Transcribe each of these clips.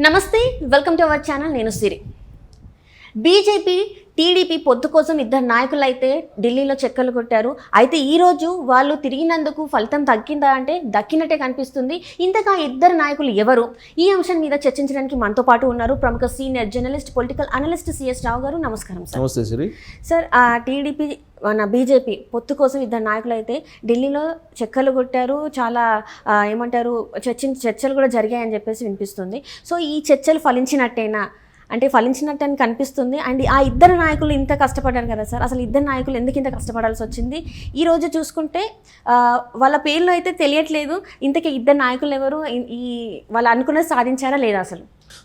నమస్తే, welcome to our channel. నేను సిరి. BJP TDP పొత్తు కోసం ఇద్దరు నాయకులు అయితే ఢిల్లీలో చెక్కలు కొట్టారు. అయితే ఈరోజు వాళ్ళు తిరిగినందుకు ఫలితం తగ్గిందా అంటే దక్కినట్టే కనిపిస్తుంది. ఇంతగా ఇద్దరు నాయకులు ఎవరు? ఈ అంశం మీద చర్చించడానికి మనతో పాటు ఉన్నారు ప్రముఖ senior journalist, political analyst CS Rao గారు. నమస్కారం సార్. నమస్తే సిరి. సార్, టీడీపీ బీజేపీ పొత్తు కోసం ఇద్దరు నాయకులు అయితే ఢిల్లీలో చెక్కలు కొట్టారు. చాలా ఏమంటారు, చర్చలు కూడా జరిగాయని చెప్పేసి వినిపిస్తుంది. సో ఈ చర్చలు ఫలించినట్టేనా అంటే ఫలించినట్టు అని కనిపిస్తుంది. అండ్ ఆ ఇద్దరు నాయకులు ఇంత కష్టపడ్డారు కదా సార్, అసలు ఇద్దరు నాయకులు ఎందుకు ఇంత కష్టపడాల్సి వచ్చింది? ఈరోజు చూసుకుంటే వాళ్ళ పేర్లు అయితే తెలియట్లేదు. ఇంతకీ ఇద్దరు నాయకులు ఎవరు? ఈ వాళ్ళు అనుకున్నది సాధించారా లేదా అసలు?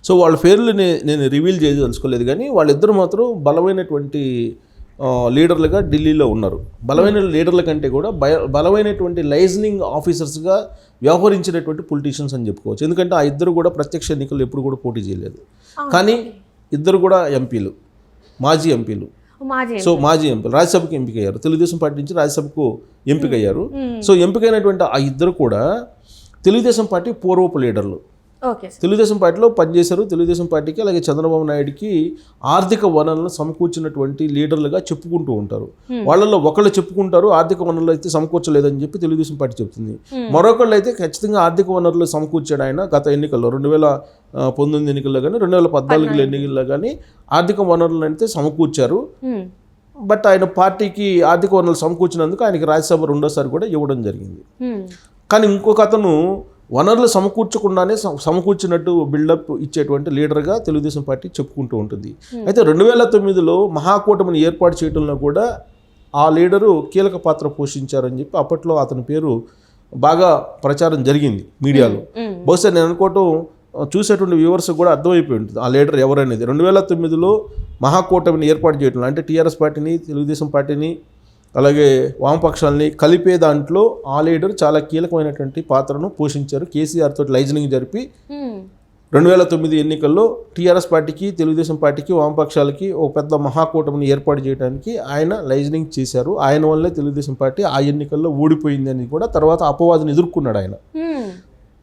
సో వాళ్ళ పేర్లు నేను రివీల్ చేయదలుచుకోలేదు, కానీ వాళ్ళిద్దరు మాత్రం బలమైనటువంటి లీడర్లుగా ఢిల్లీలో ఉన్నారు. బలమైన లీడర్ల కంటే కూడా బలమైనటువంటి లైజనింగ్ ఆఫీసర్స్గా వ్యవహరించినటువంటి పొలిటీషియన్స్ అని చెప్పుకోవచ్చు. ఎందుకంటే ఆ ఇద్దరు కూడా ప్రత్యక్ష ఎన్నికలు ఎప్పుడు కూడా పోటీ చేయలేదు, కానీ ఇద్దరు కూడా ఎంపీలు, మాజీ ఎంపీలు. సో మాజీ ఎంపీలు రాజ్యసభకు ఎంపికయ్యారు. తెలుగుదేశం పార్టీ నుంచి రాజ్యసభకు ఎంపికయ్యారు. సో ఎంపికైనటువంటి ఆ ఇద్దరు కూడా తెలుగుదేశం పార్టీ పూర్వపు లీడర్లు. తెలుగుదేశం పార్టీలో పనిచేశారు. తెలుగుదేశం పార్టీకి అలాగే చంద్రబాబు నాయుడుకి ఆర్థిక వనరులను సమకూర్చినటువంటి లీడర్లుగా చెప్పుకుంటూ ఉంటారు. వాళ్ళల్లో ఒకళ్ళు చెప్పుకుంటారు ఆర్థిక వనరులు అయితే సమకూర్చలేదని చెప్పి తెలుగుదేశం పార్టీ చెప్తుంది. మరొకళ్ళు అయితే ఖచ్చితంగా ఆర్థిక వనరులు సమకూర్చాడు ఆయన. గత ఎన్నికల్లో 2019 ఎన్నికల్లో కానీ 2014 ఎన్నికల్లో కానీ ఆర్థిక వనరులను అయితే సమకూర్చారు. బట్ ఆయన పార్టీకి ఆర్థిక వనరులు సమకూర్చినందుకు ఆయనకి రాజ్యసభ రెండోసారి కూడా ఇవ్వడం జరిగింది. కానీ ఇంకొక అతను వనరులు సమకూర్చకుండానే సమకూర్చినట్టు బిల్డప్ ఇచ్చేటువంటి లీడర్గా తెలుగుదేశం పార్టీ చెప్పుకుంటూ ఉంటుంది. అయితే 2009లో మహాకూటమిని ఏర్పాటు చేయడంలో కూడా ఆ లీడరు కీలక పాత్ర పోషించారని చెప్పి అప్పట్లో అతని పేరు బాగా ప్రచారం జరిగింది మీడియాలో. బహుశా నేను అనుకోవటం చూసేటువంటి వ్యూవర్స్ కూడా అర్థమైపోయి ఉంటుంది ఆ లీడర్ ఎవరనేది. 2009లో మహాకూటమిని ఏర్పాటు చేయడంలో అంటే టీఆర్ఎస్ పార్టీని, తెలుగుదేశం పార్టీని అలాగే వామపక్షాలని కలిపే దాంట్లో ఆ లీడర్ చాలా కీలకమైనటువంటి పాత్రను పోషించారు. కేసీఆర్ తోటి లైజనింగ్ జరిపి 2009 ఎన్నికల్లో టీఆర్ఎస్ పార్టీకి, తెలుగుదేశం పార్టీకి, వామపక్షాలకి ఒక పెద్ద మహాకూటమిని ఏర్పాటు చేయడానికి ఆయన లైజనింగ్ చేశారు. ఆయన వల్లే తెలుగుదేశం పార్టీ ఆ ఎన్నికల్లో ఓడిపోయిందని కూడా తర్వాత అపవాదుని ఎదుర్కొన్నాడు ఆయన.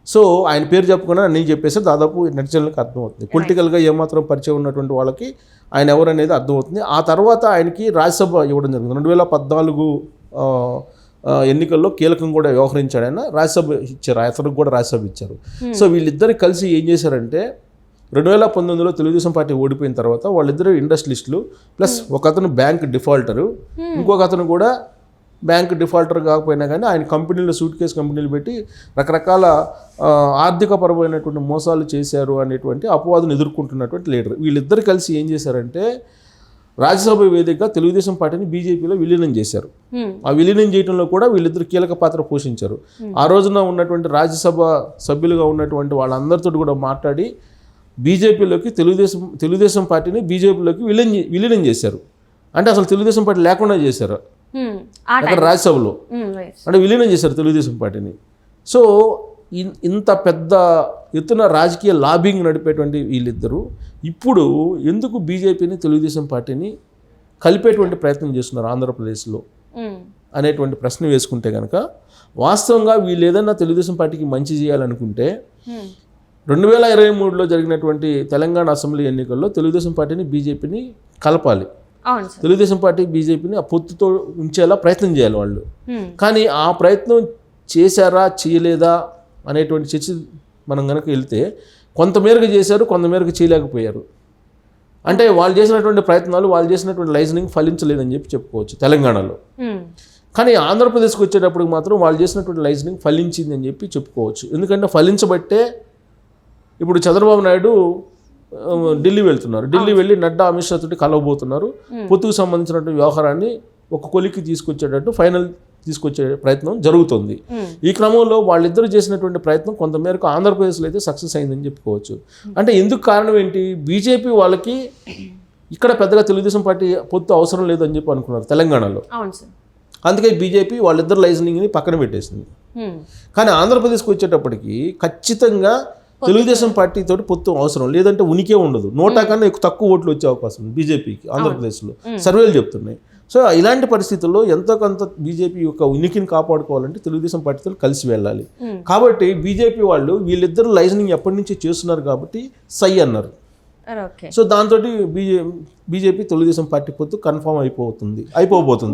సో ఆయన పేరు చెప్పకుండా నేను చెప్పేసి దాదాపు నెటిజన్లకు అర్థమవుతుంది. పొలిటికల్గా ఏమాత్రం పరిచయం ఉన్నటువంటి వాళ్ళకి ఆయన ఎవరనేది అర్థమవుతుంది. ఆ తర్వాత ఆయనకి రాజ్యసభ ఇవ్వడం జరిగింది. 2014 ఎన్నికల్లో కీలకం కూడా వ్యవహరించాడు ఆయన. రాజ్యసభ ఇచ్చారు, అతనికి కూడా రాజ్యసభ ఇచ్చారు. సో వీళ్ళిద్దరు కలిసి ఏం చేశారంటే 2019లో తెలుగుదేశం పార్టీ ఓడిపోయిన తర్వాత వాళ్ళిద్దరు ఇండస్ట్రియలిస్టులు ప్లస్ ఒక అతను బ్యాంక్ డిఫాల్టరు, ఇంకొక అతను కూడా బ్యాంక్ డిఫాల్టర్ కాకపోయినా కానీ ఆయన కంపెనీలో సూట్ కేసు కంపెనీలు పెట్టి రకరకాల ఆర్థికపరమైనటువంటి మోసాలు చేశారు అనేటువంటి అపవాదును ఎదుర్కొంటున్నటువంటి లీడర్. వీళ్ళిద్దరు కలిసి ఏం చేశారంటే రాజ్యసభ వేదికగా తెలుగుదేశం పార్టీని బీజేపీలో విలీనం చేశారు. ఆ విలీనం చేయడంలో కూడా వీళ్ళిద్దరు కీలక పాత్ర పోషించారు. ఆ రోజున ఉన్నటువంటి రాజ్యసభ సభ్యులుగా ఉన్నటువంటి వాళ్ళందరితో కూడా మాట్లాడి బీజేపీలోకి తెలుగుదేశం పార్టీని బీజేపీలోకి విలీనం చేశారు. అంటే అసలు తెలుగుదేశం పార్టీ లేకుండా చేశారు అక్కడ రాజ్యసభలో, అంటే విలీనం చేశారు తెలుగుదేశం పార్టీని. సో ఇంత పెద్ద ఎత్తున రాజకీయ లాబింగ్ నడిపేటువంటి వీళ్ళిద్దరూ ఇప్పుడు ఎందుకు బీజేపీని, తెలుగుదేశం పార్టీని కలిపేటువంటి ప్రయత్నం చేస్తున్నారు ఆంధ్రప్రదేశ్లో అనేటువంటి ప్రశ్న వేసుకుంటే కనుక వాస్తవంగా వీళ్ళు ఏదన్నా తెలుగుదేశం పార్టీకి మంచి చేయాలనుకుంటే 2023లో జరిగినటువంటి తెలంగాణ అసెంబ్లీ ఎన్నికల్లో తెలుగుదేశం పార్టీని, బీజేపీని కలపాలి. తెలుగుదేశం పార్టీ, బీజేపీని ఆ పొత్తుతో ఉంచేలా ప్రయత్నం చేయాలి వాళ్ళు. కానీ ఆ ప్రయత్నం చేశారా చేయలేదా అనేటువంటి చర్చ మనం కనుక వెళ్తే కొంతమేరకు చేశారు, కొంతమేరకు చేయలేకపోయారు. అంటే వాళ్ళు చేసినటువంటి ప్రయత్నాలు, వాళ్ళు చేసినటువంటి లైజనింగ్ ఫలించలేదని చెప్పుకోవచ్చు తెలంగాణలో. కానీ ఆంధ్రప్రదేశ్కి వచ్చేటప్పటికి మాత్రం వాళ్ళు చేసినటువంటి లైజనింగ్ ఫలించింది అని చెప్పుకోవచ్చు. ఎందుకంటే ఫలించబట్టే ఇప్పుడు చంద్రబాబు నాయుడు ఢిల్లీ వెళ్తున్నారు. ఢిల్లీ వెళ్ళి నడ్డా, అమిత్ షా తోటి కలవబోతున్నారు. పొత్తుకు సంబంధించినటువంటి వ్యవహారాన్ని ఒక కొలిక్కి తీసుకొచ్చేటట్టు ఫైనల్ తీసుకొచ్చే ప్రయత్నం జరుగుతుంది. ఈ క్రమంలో వాళ్ళిద్దరూ చేసినటువంటి ప్రయత్నం కొంతమేరకు ఆంధ్రప్రదేశ్లో అయితే సక్సెస్ అయిందని చెప్పుకోవచ్చు. అంటే ఎందుకు కారణం ఏంటి? బీజేపీ వాళ్ళకి ఇక్కడ పెద్దగా తెలుగుదేశం పార్టీ పొత్తు అవసరం లేదని చెప్పి అనుకున్నారు తెలంగాణలో. అందుకే బీజేపీ వాళ్ళిద్దరు లైజనింగ్ని పక్కన పెట్టేసింది. కానీ ఆంధ్రప్రదేశ్కి వచ్చేటప్పటికి ఖచ్చితంగా తెలుగుదేశం పార్టీ తోటి పొత్తు అవసరం లేదంటే ఉనికే ఉండదు. 100 కన్నా తక్కువ ఓట్లు వచ్చే అవకాశం ఉంది బీజేపీకి ఆంధ్రప్రదేశ్లో సర్వేలు చెప్తున్నాయి. సో ఇలాంటి పరిస్థితుల్లో ఎంతో కొంత బీజేపీ యొక్క ఉనికిని కాపాడుకోవాలంటే తెలుగుదేశం పార్టీతో కలిసి వెళ్ళాలి. కాబట్టి బీజేపీ వాళ్ళు వీళ్ళిద్దరు లైజనింగ్ ఎప్పటి నుంచి చేస్తున్నారు కాబట్టి సై అన్నారు. ఓకే. సో దాంతో బీజేపీ తెలుగుదేశం పార్టీ పొత్తు కన్ఫర్మ్ అయిపోబోతుంది.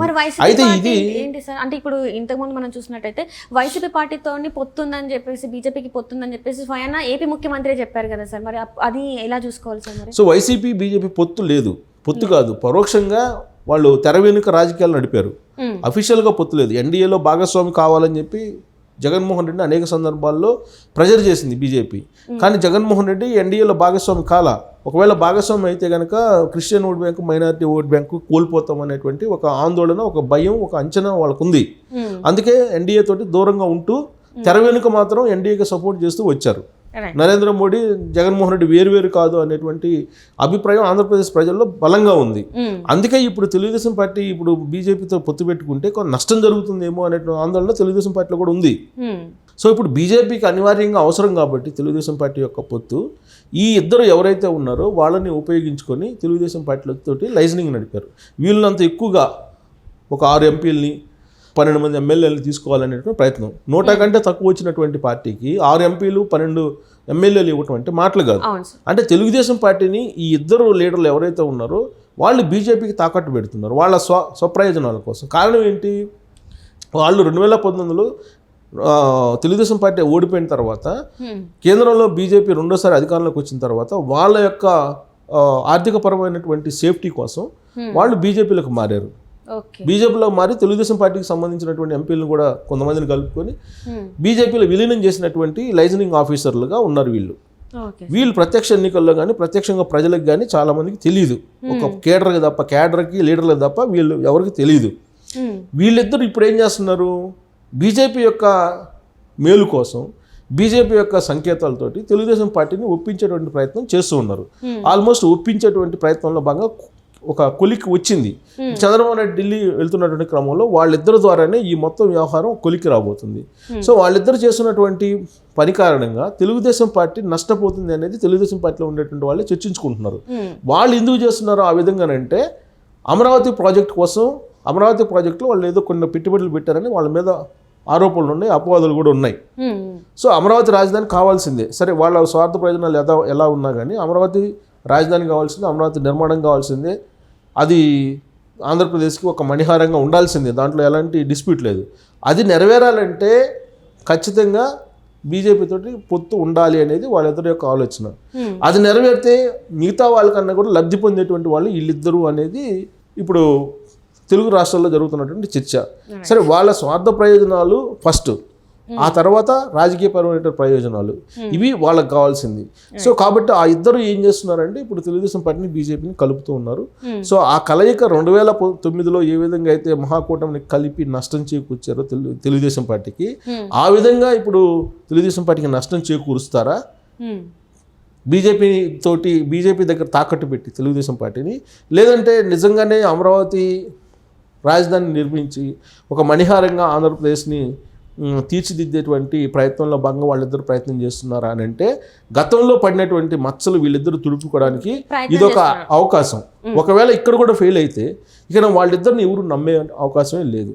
మరి వైసీపీ అయితే పార్టీ ఇది ఏంటి సార్, అంటే ఇప్పుడు ఇంతకుముందు మనం చూసినట్టయితే వైసీపీ పార్టీతో పొత్తుందని చెప్పేసి, బీజేపీకి పొత్తుందని చెప్పేసి స్వయాన ఏపీ ముఖ్యమంత్రి చెప్పారు కదా సార్, మరి అది ఎలా చూసుకోవాలి సార్ మరి? సో వైసీపీ బీజేపీ పొత్తు లేదు, పొత్తు కాదు, పరోక్షంగా వాళ్ళు తెర వెనుక రాజకీయాలు నడిపారు. అఫీషియల్గా పొత్తు లేదు. ఎన్డీఏలో భాగస్వామి కావాలని చెప్పి జగన్మోహన్ రెడ్డి అనేక సందర్భాల్లో ప్రెజర్ చేసింది బీజేపీ. కానీ జగన్మోహన్ రెడ్డి ఎన్డీఏలో భాగస్వామి కాలా. ఒకవేళ భాగస్వామి అయితే కనుక Christian vote bank, minority vote bank కోల్పోతాం అనేటువంటి ఒక ఆందోళన, ఒక భయం, ఒక అంచనా వాళ్ళకు ఉంది. అందుకే ఎన్డీఏ తోటి దూరంగా ఉంటూ తెర వెనుక మాత్రం ఎన్డీఏకి సపోర్ట్ చేస్తూ వచ్చారు. నరేంద్ర మోడీ, జగన్మోహన్ రెడ్డి వేరు కాదు అనేటువంటి అభిప్రాయం ఆంధ్రప్రదేశ్ ప్రజల్లో బలంగా ఉంది. అందుకే ఇప్పుడు తెలుగుదేశం పార్టీ ఇప్పుడు బీజేపీతో పొత్తు పెట్టుకుంటే కొంత నష్టం జరుగుతుందేమో అనే ఆందోళన తెలుగుదేశం పార్టీలో కూడా ఉంది. సో ఇప్పుడు బీజేపీకి అనివార్యంగా అవసరం కాబట్టి తెలుగుదేశం పార్టీ యొక్క పొత్తు, ఈ ఇద్దరు ఎవరైతే ఉన్నారో వాళ్ళని ఉపయోగించుకొని తెలుగుదేశం పార్టీలతోటి లైజనింగ్ నడిపారు. వీళ్ళంత ఎక్కువగా ఒక 6 ఎంపీలని 12 మంది ఎమ్మెల్యేలు తీసుకోవాలనేటువంటి ప్రయత్నం. 100 కంటే తక్కువ వచ్చినటువంటి పార్టీకి 6 ఎంపీలు 12 ఎమ్మెల్యేలు ఇవ్వటం అంటే మాటలు కాదు. అంటే తెలుగుదేశం పార్టీని ఈ ఇద్దరు లీడర్లు ఎవరైతే ఉన్నారో వాళ్ళు బీజేపీకి తాకట్టు పెడుతున్నారు వాళ్ళ స్వప్రయోజనాల కోసం. కారణం ఏంటి? వాళ్ళు 2019లో తెలుగుదేశం పార్టీ ఓడిపోయిన తర్వాత కేంద్రంలో బీజేపీ రెండోసారి అధికారంలోకి వచ్చిన తర్వాత వాళ్ళ యొక్క ఆర్థికపరమైనటువంటి సేఫ్టీ కోసం వాళ్ళు బీజేపీలకు మారారు. బీజేపీలో మారి తెలుగుదేశం పార్టీకి సంబంధించినటువంటి ఎంపీలను కూడా కొంతమందిని కలుపుకొని బీజేపీలో విలీనం చేసినటువంటి లైజనింగ్ ఆఫీసర్లుగా ఉన్నారు వీళ్ళు. వీళ్ళు ప్రత్యక్ష ఎన్నికల్లో కానీ ప్రత్యక్షంగా ప్రజలకు కానీ చాలా మందికి తెలియదు. ఒక కేడర్కి తప్ప, కేడర్కి లీడర్లకు తప్ప వీళ్ళు ఎవరికి తెలియదు. వీళ్ళిద్దరు ఇప్పుడు ఏం చేస్తున్నారు? బీజేపీ యొక్క మేలు కోసం, బీజేపీ యొక్క సంకేతాలతోటి తెలుగుదేశం పార్టీని ఒప్పించేటువంటి ప్రయత్నం చేస్తూ ఉన్నారు. ఆల్మోస్ట్ ఒప్పించేటువంటి ప్రయత్నంలో భాగంగా ఒక కొలిక్కి వచ్చింది. చంద్రబాబు నాయుడు ఢిల్లీ వెళ్తున్నటువంటి క్రమంలో వాళ్ళిద్దరి ద్వారానే ఈ మొత్తం వ్యవహారం కొలిక్కి రాబోతుంది. సో వాళ్ళిద్దరు చేస్తున్నటువంటి పని కారణంగా తెలుగుదేశం పార్టీ నష్టపోతుంది అనేది తెలుగుదేశం పార్టీలో ఉండేటువంటి వాళ్ళే చర్చించుకుంటున్నారు. వాళ్ళు ఎందుకు చేస్తున్నారో ఆ విధంగానంటే అమరావతి ప్రాజెక్టు కోసం, అమరావతి ప్రాజెక్టులో వాళ్ళు ఏదో కొన్ని పెట్టుబడులు పెట్టారని వాళ్ళ మీద ఆరోపణలు ఉన్నాయి, అపవాదులు కూడా ఉన్నాయి. సో అమరావతి రాజధాని కావాల్సిందే. సరే, వాళ్ళ స్వార్థ ప్రయోజనాలు ఎలా ఉన్నా కానీ అమరావతి రాజధాని కావాల్సిందే, అమరావతి నిర్మాణం కావాల్సిందే. అది ఆంధ్రప్రదేశ్కి ఒక మణిహారంగా ఉండాల్సిందే, దాంట్లో ఎలాంటి డిస్ప్యూట్ లేదు. అది నెరవేరాలంటే ఖచ్చితంగా బీజేపీతోటి పొత్తు ఉండాలి అనేది వాళ్ళిద్దరి యొక్క ఆలోచన. అది నెరవేరితే మిగతా వాళ్ళకన్నా కూడా లబ్ధి పొందేటువంటి వాళ్ళు వీళ్ళిద్దరూ అనేది ఇప్పుడు తెలుగు రాష్ట్రాల్లో జరుగుతున్నటువంటి చర్చ. సరే, వాళ్ళ స్వార్థ ప్రయోజనాలు ఫస్ట్, ఆ తర్వాత రాజకీయపరమైన ప్రయోజనాలు, ఇవి వాళ్ళకి కావాల్సింది. సో కాబట్టి ఆ ఇద్దరు ఏం చేస్తున్నారంటే ఇప్పుడు తెలుగుదేశం పార్టీని బీజేపీని కలుపుతూ ఉన్నారు. సో ఆ కలయిక 2009లో ఏ విధంగా అయితే మహాకూటమిని కలిపి నష్టం చేకూర్చారో తెలుగుదేశం పార్టీకి, ఆ విధంగా ఇప్పుడు తెలుగుదేశం పార్టీకి నష్టం చేకూరుస్తారా? బీజేపీ దగ్గర తాకట్టు పెట్టి తెలుగుదేశం పార్టీని, లేదంటే నిజంగానే అమరావతి రాజధాని నిర్మించి ఒక మణిహారంగా ఆంధ్రప్రదేశ్ని తీర్చిదిద్దేటువంటి ప్రయత్నంలో భాగంగా వాళ్ళిద్దరు ప్రయత్నం చేస్తున్నారా అని అంటే, గతంలో పడినటువంటి మచ్చలు వీళ్ళిద్దరు తుడుపుకోవడానికి ఇదొక అవకాశం. ఒకవేళ ఇక్కడ కూడా ఫెయిల్ అయితే ఇక వాళ్ళిద్దరిని ఎవరు నమ్మే అవకాశమే లేదు.